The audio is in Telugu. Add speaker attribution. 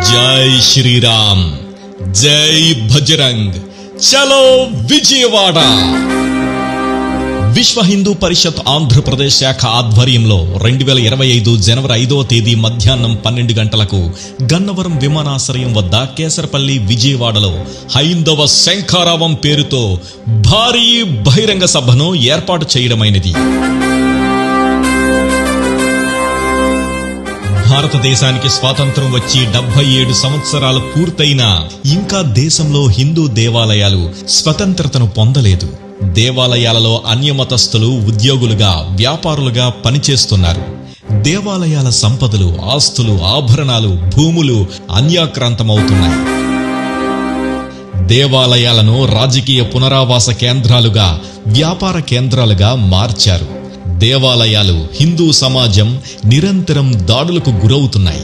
Speaker 1: జై శ్రీరామ్, జై బజరంగ్, చలో విజయవాడ. విశ్వ హిందూ పరిషత్ ఆంధ్రప్రదేశ్ శాఖ ఆధ్వర్యంలో 2025 జనవరి 5వ తేదీ మధ్యాహ్నం 12 గంటలకు గన్నవరం విమానాశ్రయం వద్ద కేసరపల్లి విజయవాడలో హైందవ శంఖారావం పేరుతో భారీ బహిరంగ సభను ఏర్పాటు చేయడమైనది. భారతదేశానికి స్వాతంత్రం వచ్చి 77 సంవత్సరాలు పూర్తయినా ఇంకా దేశంలో హిందూ దేవాలయాలు స్వతంత్రతను పొందలేదు. దేవాలయాలలో అన్యమతస్థులు ఉద్యోగులుగా, వ్యాపారులుగా పనిచేస్తున్నారు. దేవాలయాల సంపదలు, ఆస్తులు, ఆభరణాలు, భూములు అన్యాక్రాంతమవుతున్నాయి. దేవాలయాలను రాజకీయ పునరావాస కేంద్రాలుగా, వ్యాపార కేంద్రాలుగా మార్చారు. దేవాలయాలు, హిందూ సమాజం నిరంతరం దాడులకు గురవుతున్నాయి.